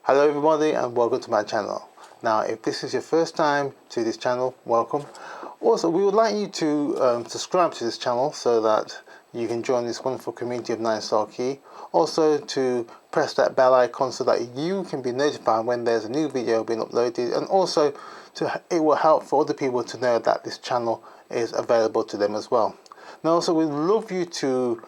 Hello everybody and welcome to my channel. Now if this is your first time to this channel, welcome. Also we would like you to subscribe to this channel so that you can join this wonderful community of 9-Star Key. Also to press that bell icon so that you can be notified when there's a new video being uploaded, and also it will help for other people to know that this channel is available to them as well. Now also we'd love you to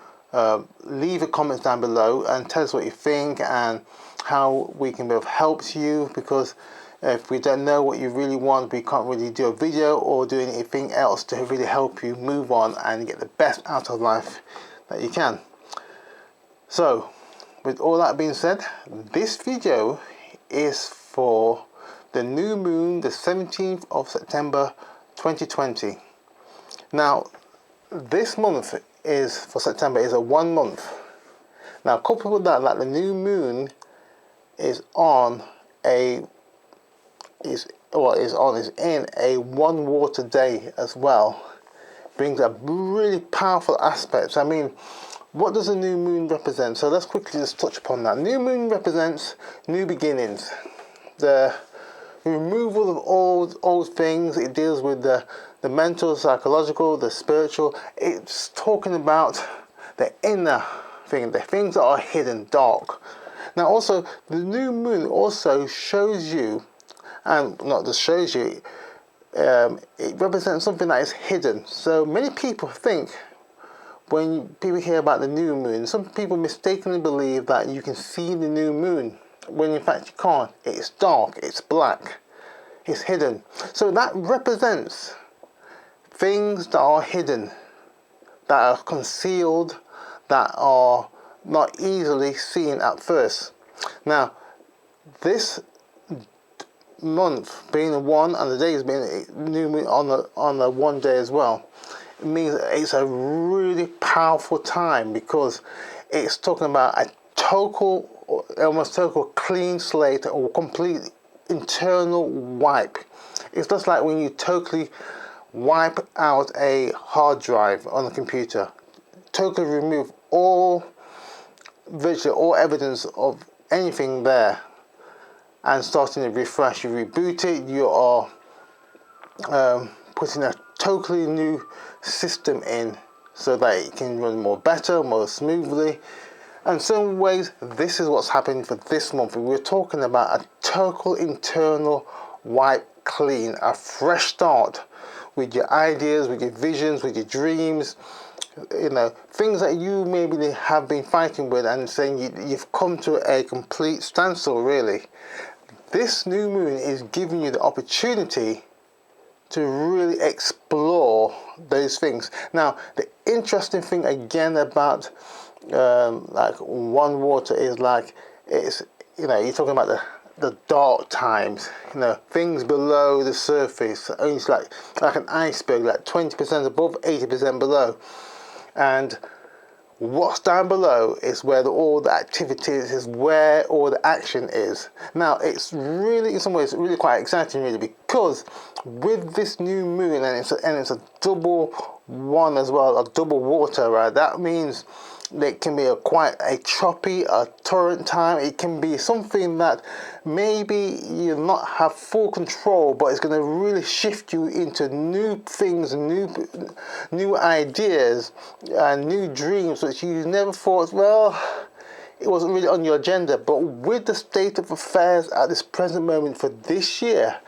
leave a comment down below and tell us what you think and how we can both help you, because if we don't know what you really want, we can't really do a video or do anything else to really help you move on and get the best out of life that you can. So with all that being said, this video is for the new moon, the 17th of September 2020. Now this month is for September is a 1 month. Now coupled with that, the new moon is in a 1 water day as well. Brings a really powerful aspect. I mean, what does a new moon represent? So let's quickly just touch upon that. New moon represents new beginnings, the removal of old things. It deals with the mental, psychological, the spiritual. It's talking about the inner thing, the things that are hidden, dark. Now also the new moon also shows you, and not just shows you, it represents something that is hidden. So many people think, when people hear about the new moon, some people mistakenly believe that you can see the new moon, when in fact you can't. It's dark, it's black, it's hidden. So that represents things that are hidden, that are concealed, that are not easily seen at first. Now this month being a 1 and the days being a new moon on the 1 day as well, it means it's a really powerful time, because it's talking about a almost total clean slate or complete internal wipe. It's just like when you totally wipe out a hard drive on a computer, totally remove virtually all evidence of anything there, and starting to refresh. You reboot it, you are putting a totally new system in so that it can run more better, more smoothly. And in some ways this is what's happening for this month. We're talking about a total internal wipe clean, a fresh start with your ideas, with your visions, with your dreams. You know, things that you maybe have been fighting with and saying you've come to a complete standstill really. This new moon is giving you the opportunity to really explore those things. Now the interesting thing again about like 1 water is like, it's, you know, you're talking about the dark times, you know, things below the surface. It's like an iceberg, like 20% above, 80% below. And what's down below is where all the activities is, where all the action is. Now it's really, in some ways, really quite exciting really, because with this new moon, and it's a double 1 as well, a double water, right? That means it can be quite a choppy, a torrent time. It can be something that maybe you not have full control, but it's going to really shift you into new things, new ideas, and new dreams which you never thought, well, it wasn't really on your agenda. But with the state of affairs at this present moment for this year,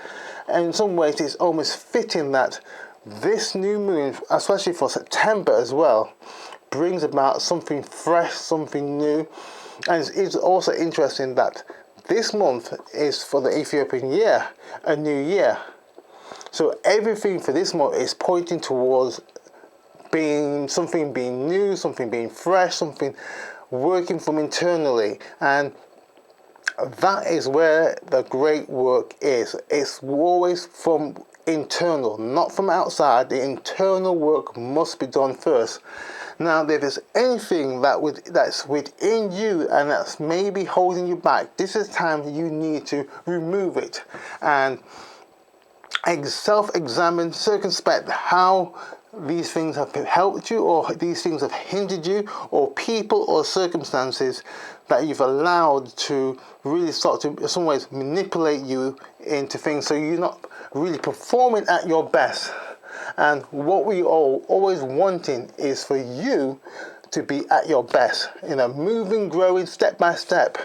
and in some ways it's almost fitting that this new moon, especially for September as well, brings about something fresh, something new. And it's also interesting that this month is for the Ethiopian year, a new year. So everything for this month is pointing towards something being new, something being fresh, something working from internally. And that is where the great work is. It's always from internal, not from outside. The internal work must be done first. Now, if there's anything that's within you and that's maybe holding you back, this is the time you need to remove it and self-examine, circumspect how these things have helped you, or these things have hindered you, or people or circumstances that you've allowed to really start to, in some ways, manipulate you into things, so you're not really performing at your best. And what we are always wanting is for you to be at your best, moving, growing step by step,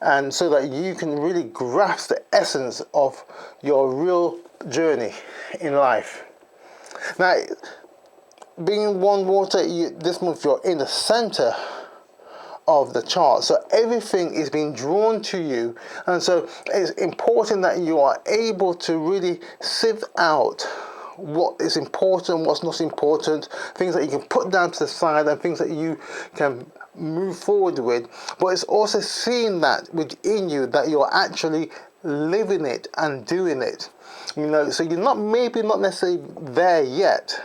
and so that you can really grasp the essence of your real journey in life. Now, being One Water, this month you're in the center of the chart, so everything is being drawn to you, and so it's important that you are able to really sift out what is important, what's not important, things that you can put down to the side, and things that you can move forward with. But it's also seeing that within you, that you're actually living it and doing it. So you're not necessarily there yet,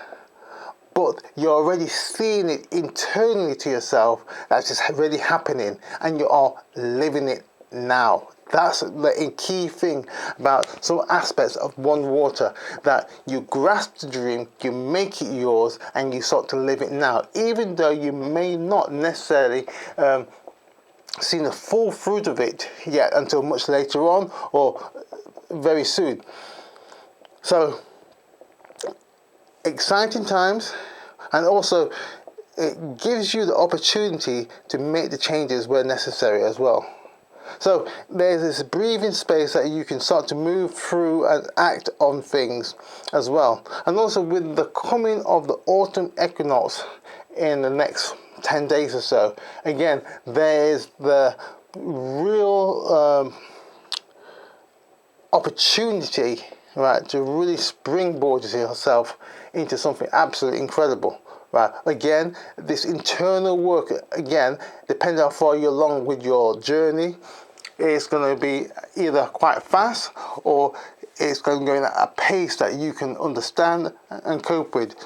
but you're already seeing it internally to yourself. That's just already happening, and you are living it now. That's the key thing about some aspects of One Water, that you grasp the dream, you make it yours, and you start to live it now, even though you may not necessarily see the full fruit of it yet until much later on, or very soon. So, exciting times, and also it gives you the opportunity to make the changes where necessary as well. So there's this breathing space that you can start to move through and act on things as well. And also with the coming of the autumn equinox in the next 10 days or so, again, there's the real opportunity, right, to really springboard yourself into something absolutely incredible. Right. Again, this internal work, again, depending how far you're along with your journey, it's going to be either quite fast, or it's going to go at a pace that you can understand and cope with.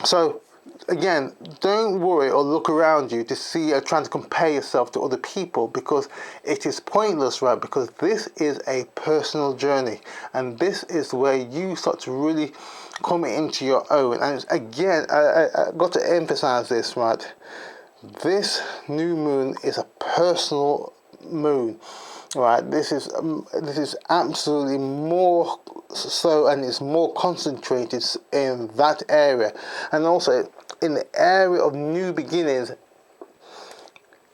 So again, don't worry or look around you to see or trying to compare yourself to other people, because it is pointless, right? Because this is a personal journey, and this is where you start to really come into your own. And again, I got to emphasize this, right? This new moon is a personal moon, right? This is absolutely more so, and it's more concentrated in that area. And also in the area of new beginnings,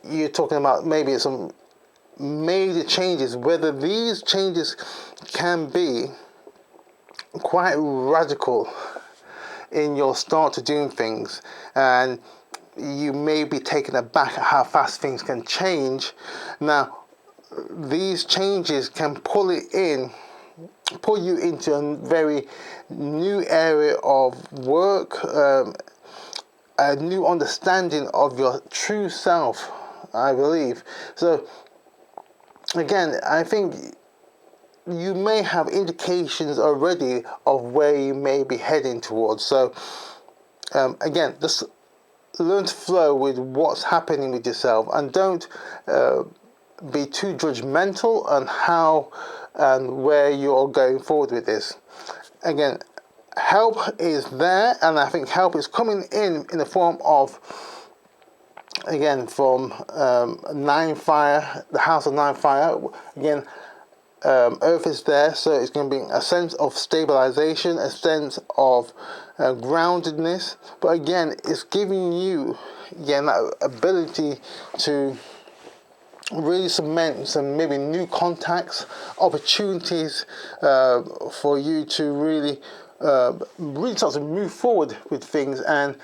you're talking about maybe some major changes, whether these changes can be quite radical in your start to doing things, and you may be taken aback at how fast things can change. Now, these changes can pull you into a very new area of work, a new understanding of your true self, I believe. So again, I think you may have indications already of where you may be heading towards. So again, just learn to flow with what's happening with yourself, and don't be too judgmental on how and where you're going forward with this. Again, help is there, and I think help is coming in the form of, again, from Nine Fire, the House of Nine Fire. Again, Earth is there, so it's going to be a sense of stabilization, a sense of groundedness. But again, it's giving you, again, that ability to really cement some maybe new contacts, opportunities for you to really start to move forward with things and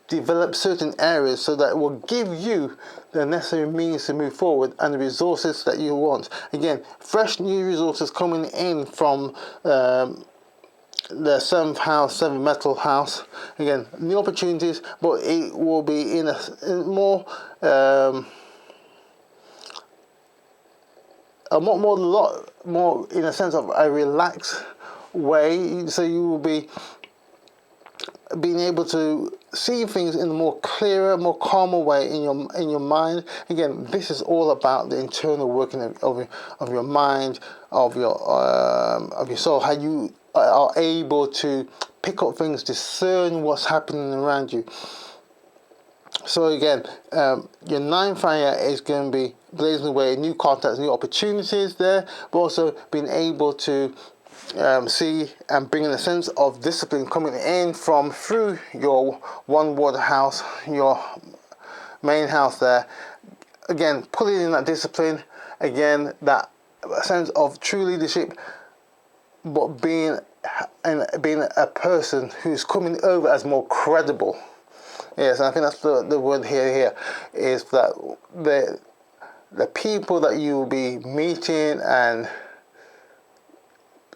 develop certain areas, so that it will give you the necessary means to move forward and the resources that you want. Again, fresh new resources coming in from the 7th house, 7th metal house. Again, new opportunities, but it will be in a lot more in a sense of a relaxed way. So you will be being able to see things in a more clearer, more calmer way in your mind. Again, this is all about the internal working of your mind, of your soul. How you are able to pick up things, discern what's happening around you. So again, your 9th fire is going to be blazing away new contacts, new opportunities there, but also being able to see and bringing a sense of discipline coming in from through your one water house, your main house there. Again, pulling in that discipline, again, that sense of true leadership, but being a person who's coming over as more credible. Yes, and I think that's the word here is that the people that you will be meeting and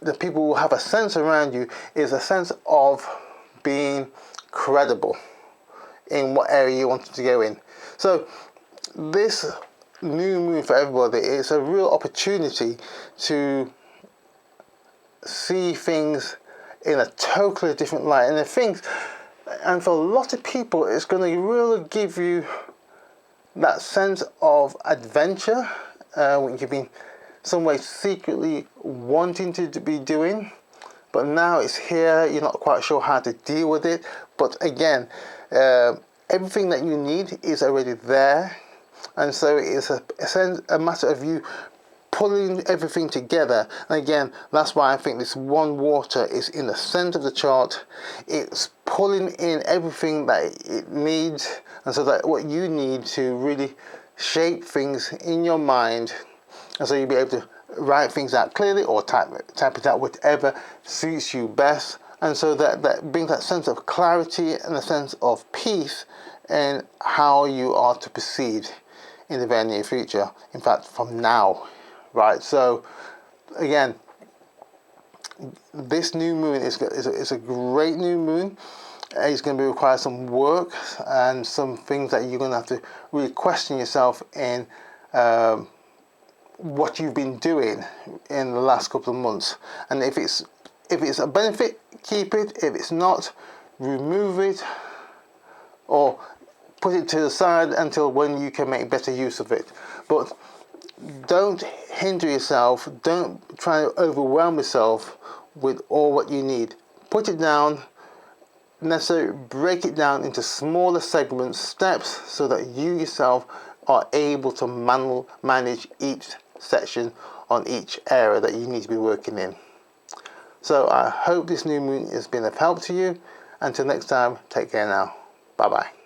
the people who have a sense around you is a sense of being credible in what area you want to go in. So this new moon for everybody is a real opportunity to see things in a totally different light, and for a lot of people it's going to really give you that sense of adventure, when you've been some way secretly wanting to be doing, but now it's here, you're not quite sure how to deal with it. But again, everything that you need is already there, and so it's a matter of you pulling everything together. And again, that's why I think this one water is in the center of the chart. It's pulling in everything that it needs, and so that what you need to really shape things in your mind, and so you'll be able to write things out clearly or type it out, whatever suits you best. And so that brings that sense of clarity and a sense of peace in how you are to proceed in the very near future. In fact, from now, right? So again, this new moon is a great new moon. It's going to require some work and some things that you're going to have to really question yourself in what you've been doing in the last couple of months. And if it's a benefit, keep it. If it's not, remove it or put it to the side until when you can make better use of it. But don't hinder yourself. Don't try to overwhelm yourself with all what you need. Put it down. Necessarily break it down into smaller segments, steps, so that you yourself are able to manage each section on each area that you need to be working in. So I hope this new moon has been of help to you. Until next time, take care now. Bye bye.